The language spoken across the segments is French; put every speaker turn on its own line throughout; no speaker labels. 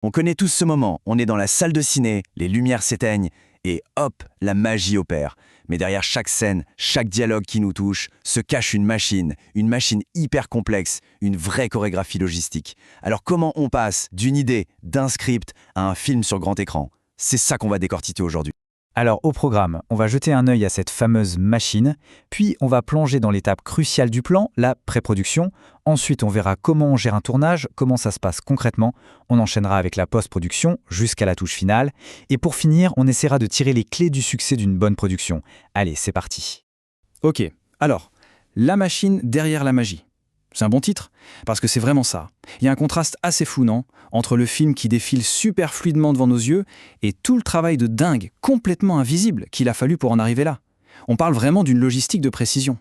On connaît tous ce moment, on est dans la salle de ciné, les lumières s'éteignent, et hop, la magie opère. Mais derrière chaque scène, chaque dialogue qui nous touche, se cache une machine hyper complexe, une vraie chorégraphie logistique. Alors comment on passe d'une idée, d'un script, à un film sur grand écran? C'est ça qu'on va décortiquer aujourd'hui.
Alors au programme, on va jeter un œil à cette fameuse machine, puis on va plonger dans l'étape cruciale du plan, la pré-production. Ensuite, on verra comment on gère un tournage, comment ça se passe concrètement. On enchaînera avec la post-production jusqu'à la touche finale. Et pour finir, on essaiera de tirer les clés du succès d'une bonne production. Allez, c'est parti.
Ok, alors, la machine derrière la magie. C'est un bon titre, parce que c'est vraiment ça. Il y a un contraste assez fou, non? Entre le film qui défile super fluidement devant nos yeux et tout le travail de dingue, complètement invisible, qu'il a fallu pour en arriver là. On parle vraiment d'une logistique de précision.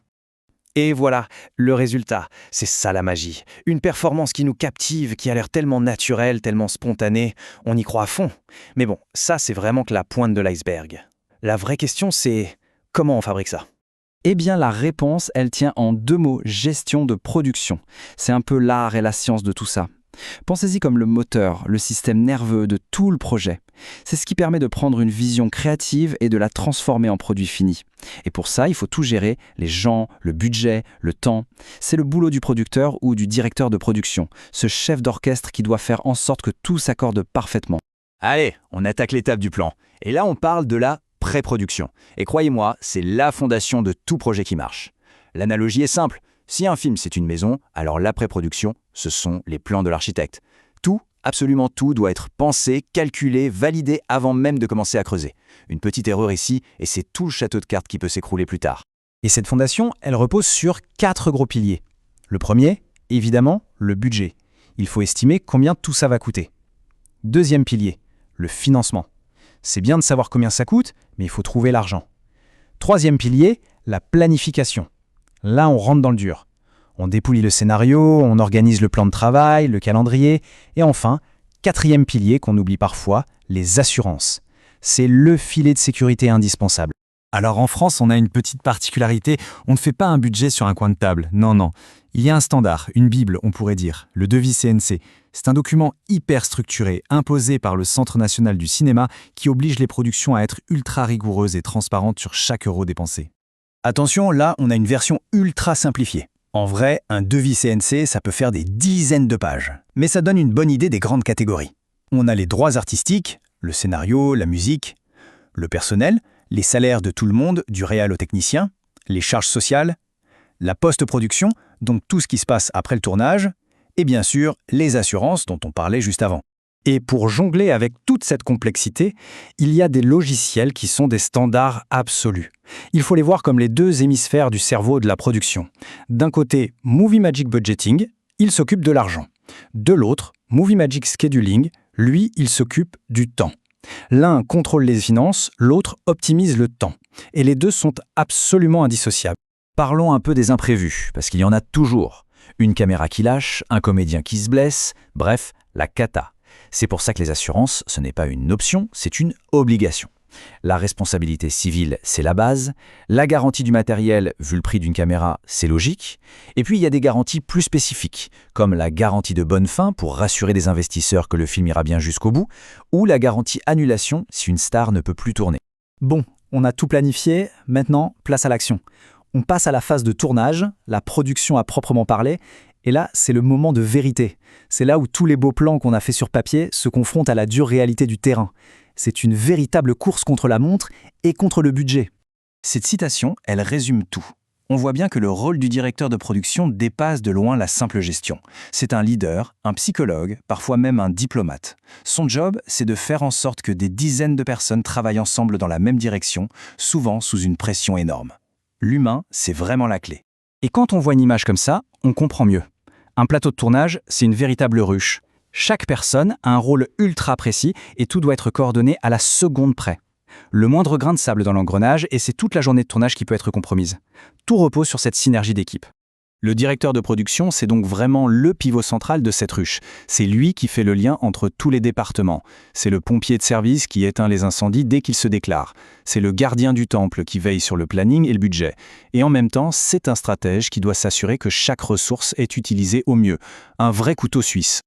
Et voilà, le résultat, c'est ça la magie. Une performance qui nous captive, qui a l'air tellement naturelle, tellement spontanée, on y croit à fond. Mais bon, ça c'est vraiment que la pointe de l'iceberg. La vraie question c'est, comment on fabrique ça ?
Eh bien, la réponse, elle tient en deux mots, gestion de production. C'est un peu l'art et la science de tout ça. Pensez-y comme le moteur, le système nerveux de tout le projet. C'est ce qui permet de prendre une vision créative et de la transformer en produit fini. Et pour ça, il faut tout gérer, les gens, le budget, le temps. C'est le boulot du producteur ou du directeur de production, ce chef d'orchestre qui doit faire en sorte que tout s'accorde parfaitement.
Allez, on attaque l'étape du plan. Et là, on parle de la pré-production. Et croyez-moi, c'est la fondation de tout projet qui marche. L'analogie est simple. Si un film c'est une maison, alors la pré-production, ce sont les plans de l'architecte. Tout, absolument tout, doit être pensé, calculé, validé avant même de commencer à creuser. Une petite erreur ici, et c'est tout le château de cartes qui peut s'écrouler plus tard.
Et cette fondation, elle repose sur 4 gros piliers. Le premier, évidemment, le budget. Il faut estimer combien tout ça va coûter. Deuxième pilier, le financement. C'est bien de savoir combien ça coûte, mais il faut trouver l'argent. Troisième pilier, la planification. Là, on rentre dans le dur. On dépouille le scénario, on organise le plan de travail, le calendrier. Et enfin, quatrième pilier qu'on oublie parfois, les assurances. C'est le filet de sécurité indispensable.
Alors en France, on a une petite particularité, on ne fait pas un budget sur un coin de table, non. Il y a un standard, une bible, on pourrait dire, le devis CNC. C'est un document hyper structuré, imposé par le Centre national du cinéma, qui oblige les productions à être ultra rigoureuses et transparentes sur chaque euro dépensé.
Attention, là, on a une version ultra simplifiée. En vrai, un devis CNC, ça peut faire des dizaines de pages. Mais ça donne une bonne idée des grandes catégories. On a les droits artistiques, le scénario, la musique, le personnel, les salaires de tout le monde, du réal au technicien, les charges sociales, la post-production, donc tout ce qui se passe après le tournage, et bien sûr, les assurances dont on parlait juste avant.
Et pour jongler avec toute cette complexité, il y a des logiciels qui sont des standards absolus. Il faut les voir comme les deux hémisphères du cerveau de la production. D'un côté, Movie Magic Budgeting, il s'occupe de l'argent. De l'autre, Movie Magic Scheduling, lui, il s'occupe du temps. L'un contrôle les finances, l'autre optimise le temps. Et les deux sont absolument indissociables.
Parlons un peu des imprévus, parce qu'il y en a toujours. Une caméra qui lâche, un comédien qui se blesse, bref, la cata. C'est pour ça que les assurances, ce n'est pas une option, c'est une obligation. La responsabilité civile, c'est la base. La garantie du matériel, vu le prix d'une caméra, c'est logique. Et puis, il y a des garanties plus spécifiques, comme la garantie de bonne fin pour rassurer des investisseurs que le film ira bien jusqu'au bout, ou la garantie annulation si une star ne peut plus tourner.
Bon, on a tout planifié, maintenant, place à l'action. On passe à la phase de tournage, la production à proprement parler, et là, c'est le moment de vérité. C'est là où tous les beaux plans qu'on a faits sur papier se confrontent à la dure réalité du terrain. C'est une véritable course contre la montre et contre le budget.
Cette citation, elle résume tout. On voit bien que le rôle du directeur de production dépasse de loin la simple gestion. C'est un leader, un psychologue, parfois même un diplomate. Son job, c'est de faire en sorte que des dizaines de personnes travaillent ensemble dans la même direction, souvent sous une pression énorme. L'humain, c'est vraiment la clé.
Et quand on voit une image comme ça, on comprend mieux. Un plateau de tournage, c'est une véritable ruche. Chaque personne a un rôle ultra précis et tout doit être coordonné à la seconde près. Le moindre grain de sable dans l'engrenage et c'est toute la journée de tournage qui peut être compromise. Tout repose sur cette synergie d'équipe.
Le directeur de production, c'est donc vraiment le pivot central de cette ruche. C'est lui qui fait le lien entre tous les départements. C'est le pompier de service qui éteint les incendies dès qu'ils se déclarent. C'est le gardien du temple qui veille sur le planning et le budget. Et en même temps, c'est un stratège qui doit s'assurer que chaque ressource est utilisée au mieux. Un vrai couteau suisse.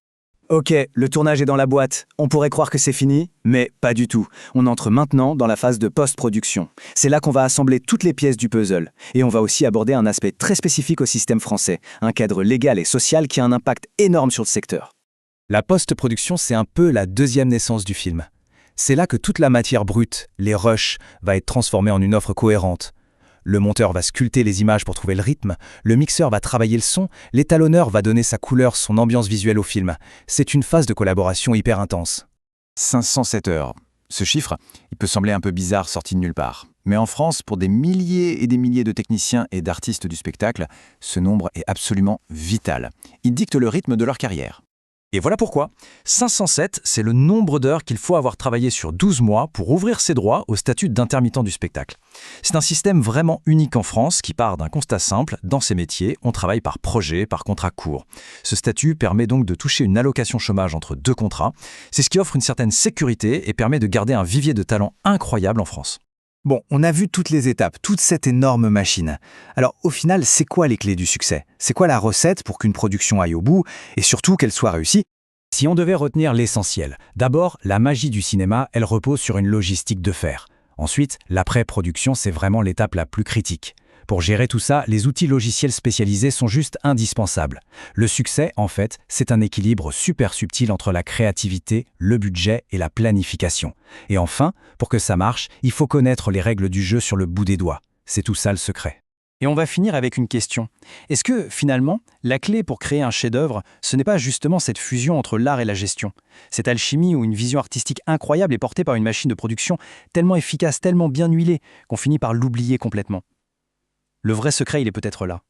Ok, le tournage est dans la boîte. On pourrait croire que c'est fini, mais pas du tout. On entre maintenant dans la phase de post-production. C'est là qu'on va assembler toutes les pièces du puzzle. Et on va aussi aborder un aspect très spécifique au système français, un cadre légal et social qui a un impact énorme sur le secteur. La post-production, c'est un peu la deuxième naissance du film. C'est là que toute la matière brute, les rushs, va être transformée en une offre cohérente. Le monteur va sculpter les images pour trouver le rythme, le mixeur va travailler le son, l'étalonneur va donner sa couleur, son ambiance visuelle au film. C'est une phase de collaboration hyper intense.
507 heures. Ce chiffre, il peut sembler un peu bizarre sorti de nulle part. Mais en France, pour des milliers et des milliers de techniciens et d'artistes du spectacle, ce nombre est absolument vital. Il dicte le rythme de leur carrière.
Et voilà pourquoi. 507, c'est le nombre d'heures qu'il faut avoir travaillé sur 12 mois pour ouvrir ses droits au statut d'intermittent du spectacle. C'est un système vraiment unique en France qui part d'un constat simple. Dans ces métiers, on travaille par projet, par contrat court. Ce statut permet donc de toucher une allocation chômage entre 2 contrats. C'est ce qui offre une certaine sécurité et permet de garder un vivier de talents incroyable en France.
Bon, on a vu toutes les étapes, toute cette énorme machine. Alors au final, c'est quoi les clés du succès? C'est quoi la recette pour qu'une production aille au bout et surtout qu'elle soit réussie?
Si on devait retenir l'essentiel, d'abord, la magie du cinéma, elle repose sur une logistique de fer. Ensuite, l'après-production, c'est vraiment l'étape la plus critique. Pour gérer tout ça, les outils logiciels spécialisés sont juste indispensables. Le succès, en fait, c'est un équilibre super subtil entre la créativité, le budget et la planification. Et enfin, pour que ça marche, il faut connaître les règles du jeu sur le bout des doigts. C'est tout ça le secret.
Et on va finir avec une question. Est-ce que, finalement, la clé pour créer un chef-d'œuvre, ce n'est pas justement cette fusion entre l'art et la gestion? Cette alchimie où une vision artistique incroyable est portée par une machine de production tellement efficace, tellement bien huilée, qu'on finit par l'oublier complètement. Le vrai secret, il est peut-être là.